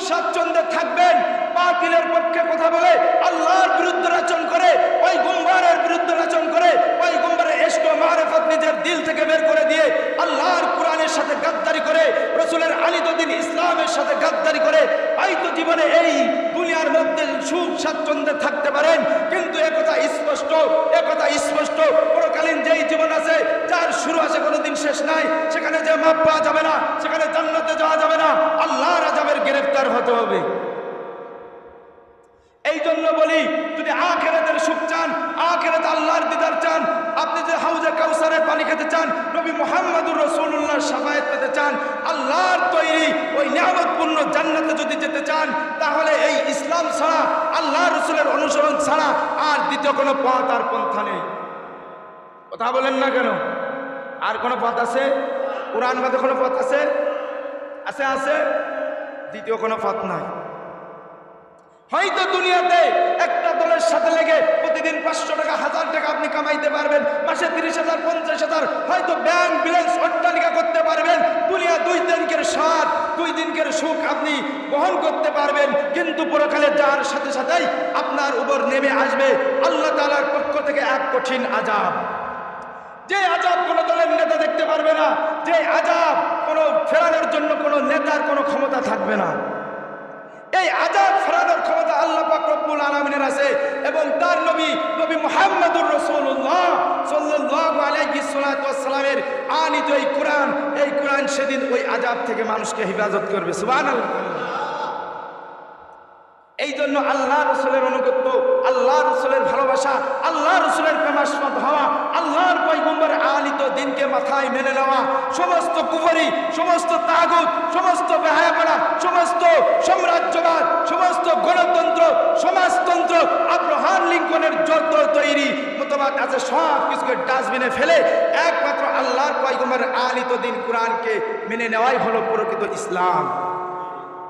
স্বাচ্ছন্দ্যে থাকবেন, বাতিলের পক্ষে কথা বলে আল্লাহর বিরুদ্ধে আচরণ করে, পয়গম্বরের বিরুদ্ধে আচরণ করে, পয়গম্বরের ইশক ও মারিফত নিজের দিল থেকে বের করে দিয়ে আল্লাহর কোরআনের সাথে গাদ্দারি করে, রাসূলের আনিত দ্বীন ইসলামের সাথে গাদ্দারি করে হয়তো জীবনে এই দুনিয়ার মধ্যে সুখ স্বাচ্ছন্দ্যে থাকতে পারেন, কিন্তু একথা স্পষ্ট পরকালীন যেই জীবন আছে, যার শুরু আছে কোনোদিন শেষ নাই, সেখানে যে মাপ পাওয়া যাবে না, সেখানে জান্নাতে যাওয়া যাবে না, আল্লাহর আযাবের গ্রেফতার হতে হবে। এই জন্য বলি, যদি আখিরাতের সুখ চান, আখিরাত আল্লাহর দিদার চান, আপনি যে হাউজে কাউসারের পানি খেতে চান, নবী মুহাম্মদুর রাসূলুল্লাহর শাফায়াত পেতে চান, আল্লাহর তৈরি ওই নিয়ামতপূর্ণ জান্নাতে যদি যেতে চান, তাহলে এই ইসলাম ছাড়া, আল্লাহর রাসূলের অনুসরণ ছাড়া আর দ্বিতীয় কোনো পথ আর পন্থা নেই। কথা বলেন না কেন? আর কোনো পথ আছে? কোরআন বাদে কোনো পথ আছে? আছে? দ্বিতীয় কোনো পথ নাই। হয়তো দুনিয়াতে একটা দলের সাথে লেগে প্রতিদিন 500 টাকা 1000 টাকা আপনি কামাইতে পারবেন, মাসে 30,000 50,000 হয়তো ব্যাংক ব্যালেন্স অট্টালিকা করতে পারবেন, দুনিয়া 2 দিনকের স্বাদ 2 দিনকের সুখ আপনি বহন করতে পারবেন, কিন্তু পরকালে যার সাথে সাথেই আপনার উপর নেমে আসবে আল্লাহ তাআলার পক্ষ থেকে এক কঠিন আযাব। যে আযাব কোনো দলের নেতা দেখতে পারবে না, যে আযাব কোনো ফেরানোর জন্য কোনো নেতার কোনো ক্ষমতা থাকবে না। এই আযাব ফেরানোর ক্ষমতা আল্লাহ পাক রব্বুল আলামিনের আছে, এবং তার নবী মুহাম্মদুর রাসূলুল্লাহ সাল্লাল্লাহু আলাইহি ওয়াসাল্লামের আনিত এই কোরআন সেদিন ওই আযাব থেকে মানুষকে হেফাজত করবে। সুবহানাল্লাহ। এই জন্য আল্লাহ রাসূলের অনুগত্য, আল্লাহ রাসূলের ভালোবাসা, আল্লাহ রাসূলের প্রেমাস্পদ হওয়া, আল্লাহর পয়গম্বরের আনিত দ্বীনকে মাথায় মেনে নেওয়া, সমস্ত কুফরি, সমস্ত তাগুত, সমস্ত বেহায়াপনা, সমস্ত সাম্রাজ্যবাদ, সমস্ত গণতন্ত্র, সমাজতন্ত্র, আব্রাহাম লিঙ্কনের যত তৈরি মতবাদ আছে সব কিছুকে ডাস্টবিনে ফেলে একমাত্র আল্লাহর পয়গম্বরের আনিত দ্বীন কোরআনকে মেনে নেওয়াই হলো প্রকৃত ইসলাম।